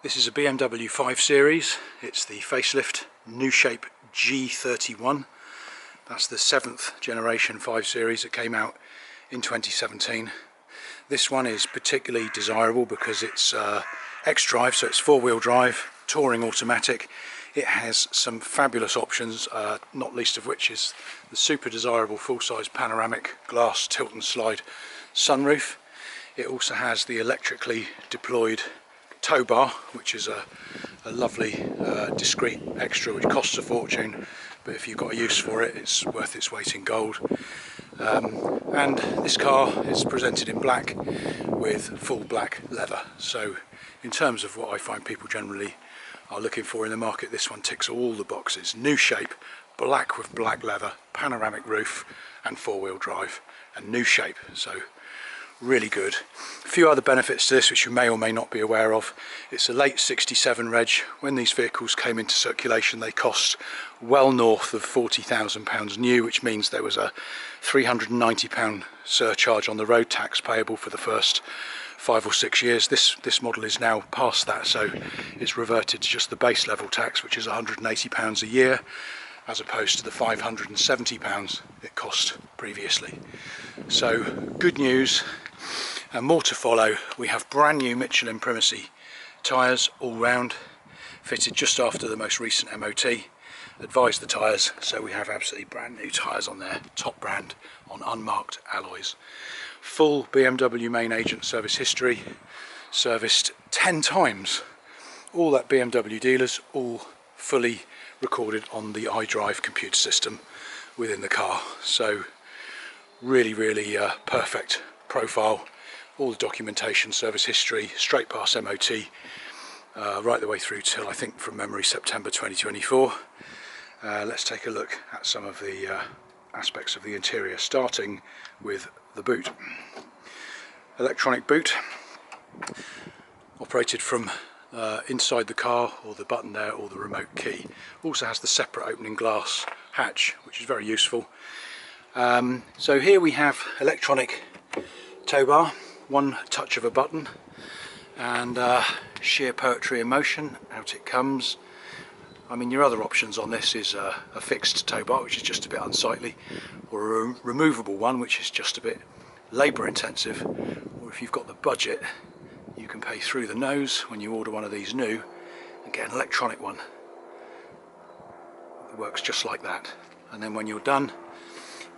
This is a BMW 5 Series. It's the facelift new shape G31. That's the 7th generation 5 Series that came out in 2017. This one is particularly desirable because it's XDrive, so it's 4-wheel drive, touring automatic. It has some fabulous options, not least of which is the super desirable full-size panoramic glass tilt and slide sunroof. It also has the electrically deployed tow bar, which is a lovely discreet extra which costs a fortune, but if you've got a use for it, it's worth its weight in gold. And this car is presented in black with full black leather, so in terms of what I find people generally are looking for in the market, this one ticks all the boxes. New shape, black with black leather, panoramic roof and 4-wheel drive, and new shape, so really good. A few other benefits to this which you may or may not be aware of. It's a late 67 reg. When these vehicles came into circulation they cost well north of £40,000 new, which means there was a £390 surcharge on the road tax payable for the first 5 or 6 years. This model is now past that, so it's reverted to just the base level tax, which is £180 a year, as opposed to the £570 it cost previously. So good news, and more to follow. We have brand new Michelin Primacy tyres all round, fitted just after the most recent MOT. Advised the tyres, so we have absolutely brand new tyres on there, top brand on unmarked alloys. Full BMW main agent service history, serviced 10 times. All at BMW dealers, all fully recorded on the iDrive computer system within the car. So really perfect profile, all the documentation, service history, straight past MOT, right the way through till, I think from memory, September 2024. Let's take a look at some of the aspects of the interior, starting with the boot. Electronic boot, operated from inside the car, or the button there, or the remote key. Also has the separate opening glass hatch, which is very useful. So here we have electronic tow bar, one touch of a button, and sheer poetry in motion, out it comes. I mean, your other options on this is a fixed tow bar, which is just a bit unsightly, or a removable one, which is just a bit labour intensive, or if you've got the budget, you can pay through the nose when you order one of these new and get an electronic one. It works just like that, and then when you're done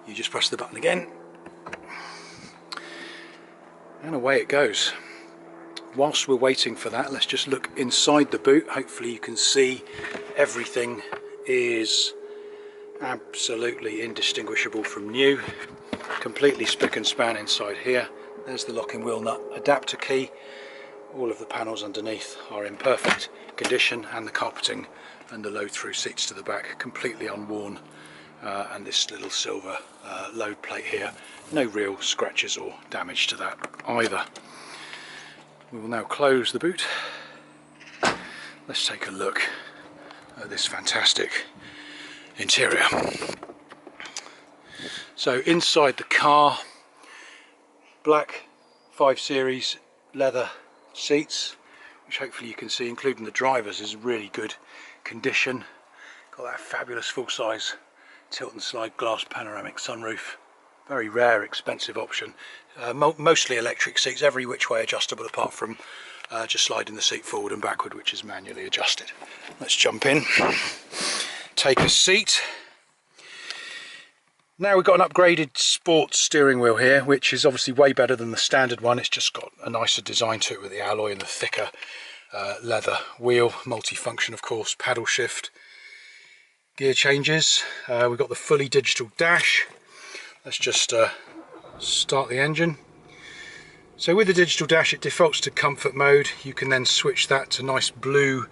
you just press the button again and away it goes. Whilst we're waiting for that, let's just look inside the boot. Hopefully you can see everything is absolutely indistinguishable from new, completely spick and span inside here. There's the locking wheel nut adapter key. All of the panels underneath are in perfect condition, and the carpeting and the load through seats to the back completely unworn, and this little silver load plate here, no real scratches or damage to that either. We will now close the boot. Let's take a look at this fantastic interior. So inside the car, black 5 Series leather seats, which hopefully you can see, including the driver's, is really good condition. Got that fabulous full-size tilt and slide glass panoramic sunroof. Very rare, expensive option. Mostly electric seats, every which way adjustable apart from just sliding the seat forward and backward, which is manually adjusted. Let's jump in, take a seat. Now we've got an upgraded sports steering wheel here, which is obviously way better than the standard one. It's just got a nicer design to it with the alloy and the thicker leather wheel. Multifunction, of course, paddle shift, gear changes. We've got the fully digital dash. Let's just start the engine. So with the digital dash, it defaults to comfort mode. You can then switch that to nice blue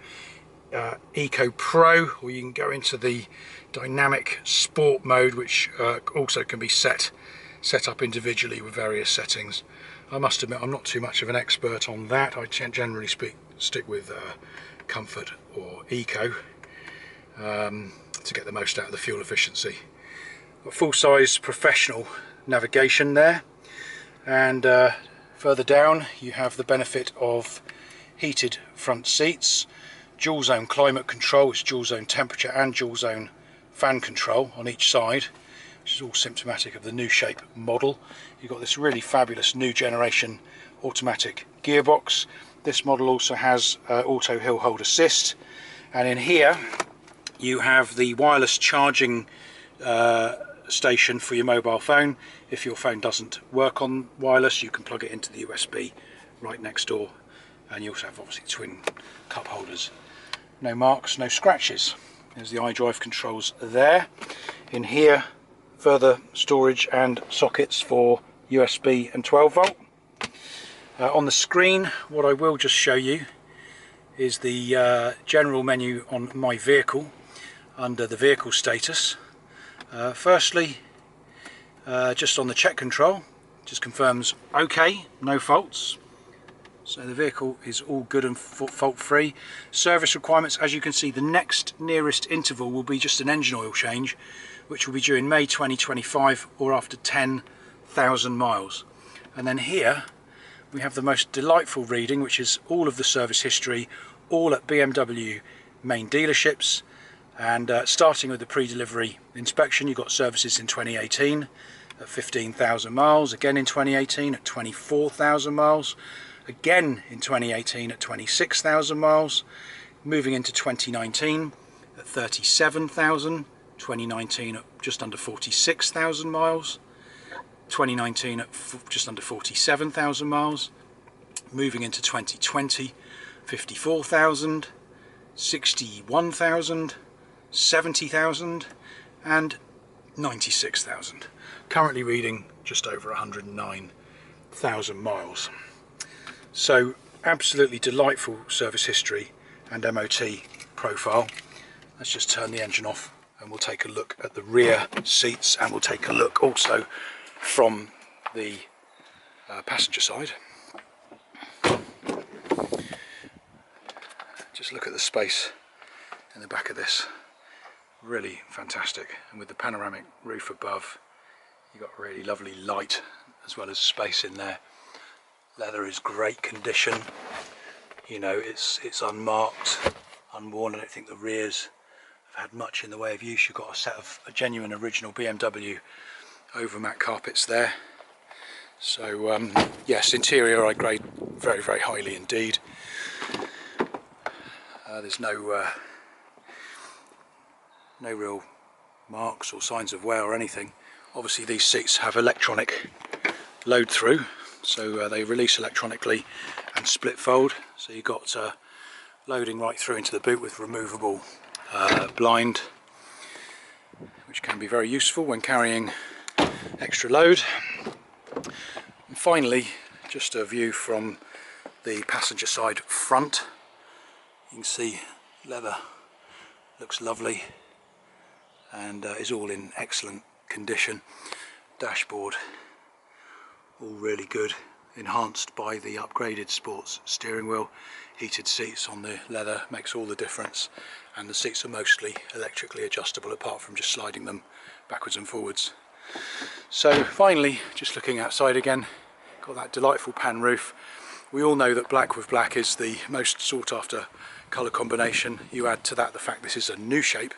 Eco Pro, or you can go into the dynamic sport mode, which also can be set up individually with various settings. I must admit I'm not too much of an expert on that. I generally stick with comfort or eco to get the most out of the fuel efficiency. Got full-size professional navigation there, and further down you have the benefit of heated front seats, dual zone climate control, it's dual zone temperature and dual zone fan control on each side, which is all symptomatic of the new shape model. You've got this really fabulous new generation automatic gearbox. This model also has auto hill hold assist, and in here you have the wireless charging station for your mobile phone. If your phone doesn't work on wireless, you can plug it into the USB right next door, and you also have obviously twin cup holders. No marks, no scratches. There's the iDrive controls there. In here, further storage and sockets for USB and 12 volt. On the screen, what I will just show you is the general menu on my vehicle under the vehicle status. Firstly, just on the check control, just confirms OK, no faults. So the vehicle is all good and fault free. Service requirements, as you can see, the next nearest interval will be just an engine oil change, which will be due in May 2025 or after 10,000 miles. And then here we have the most delightful reading, which is all of the service history, all at BMW main dealerships. And starting with the pre-delivery inspection, you've got services in 2018 at 15,000 miles, again in 2018 at 24,000 miles, again in 2018 at 26,000 miles, moving into 2019 at 37,000, 2019 at just under 46,000 miles, 2019 at just under 47,000 miles, moving into 2020 54,000, 61,000, 70,000 and 96,000. Currently reading just over 109,000 miles. So absolutely delightful service history and MOT profile. Let's just turn the engine off and we'll take a look at the rear seats, and we'll take a look also from the passenger side. Just look at the space in the back of this. Really fantastic, and with the panoramic roof above, you've got really lovely light as well as space in there. Leather is great condition, you know, it's unmarked, unworn. I don't think the rears have had much in the way of use. You've got a genuine original BMW over matte carpets there. So yes, interior I grade very, very highly indeed. There's no real marks or signs of wear or anything. Obviously these seats have electronic load through, so they release electronically and split fold, so you've got loading right through into the boot with removable blind, which can be very useful when carrying extra load. And finally, just a view from the passenger side front. You can see leather looks lovely and is all in excellent condition. Dashboard all really good, enhanced by the upgraded sports steering wheel. Heated seats on the leather makes all the difference, and the seats are mostly electrically adjustable apart from just sliding them backwards and forwards. So finally, just looking outside again, got that delightful pan roof. We all know that black with black is the most sought after colour combination. You add to that the fact this is a new shape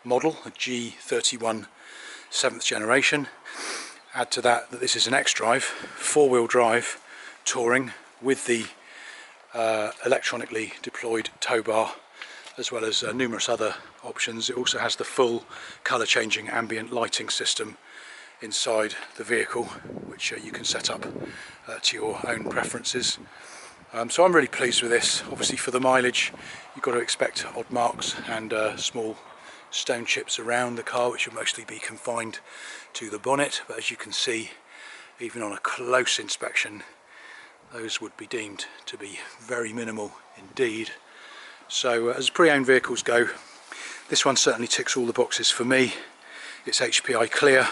model, a G31 7th generation. Add to that that this is an XDrive, 4-wheel drive, touring with the electronically deployed tow bar, as well as numerous other options. It also has the full colour changing ambient lighting system inside the vehicle, which you can set up to your own preferences. So I'm really pleased with this. Obviously for the mileage you've got to expect odd marks and small stone chips around the car, which will mostly be confined to the bonnet, but as you can see, even on a close inspection, those would be deemed to be very minimal indeed. So as pre-owned vehicles go, this one certainly ticks all the boxes for me. It's HPI clear,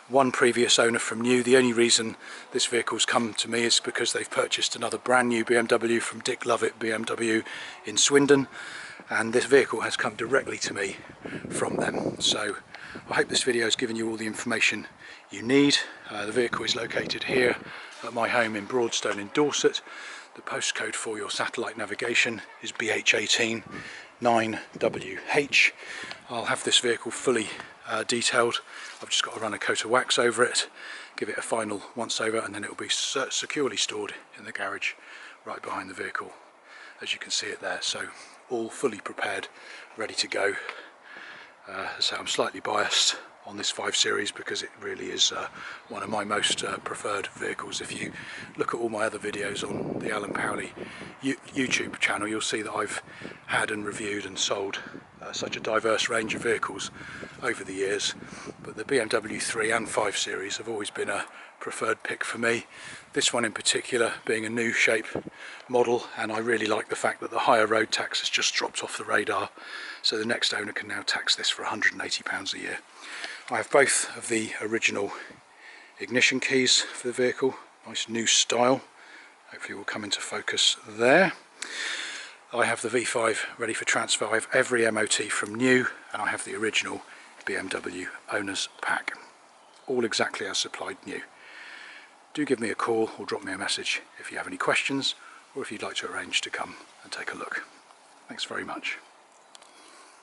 one previous owner from new. The only reason this vehicle's come to me is because they've purchased another brand new BMW from Dick Lovett BMW in Swindon, and this vehicle has come directly to me from them. So I hope this video has given you all the information you need. The vehicle is located here at my home in Broadstone in Dorset. The postcode for your satellite navigation is BH18 9WH. I'll have this vehicle fully detailed. I've just got to run a coat of wax over it, give it a final once over, and then it will be securely stored in the garage right behind the vehicle, as you can see it there. So all fully prepared, ready to go. So I'm slightly biased on this 5 Series because it really is one of my most preferred vehicles. If you look at all my other videos on the Alan Powley YouTube channel, you'll see that I've had and reviewed and sold such a diverse range of vehicles over the years, but the BMW 3 and 5 Series have always been a preferred pick for me. This one in particular being a new shape model, and I really like the fact that the higher road tax has just dropped off the radar, so the next owner can now tax this for £180 a year. I have both of the original ignition keys for the vehicle, nice new style, hopefully will come into focus there. I have the V5 ready for transfer. I have every MOT from new, and I have the original BMW owner's pack, all exactly as supplied new. Do give me a call or drop me a message if you have any questions, or if you'd like to arrange to come and take a look. Thanks very much.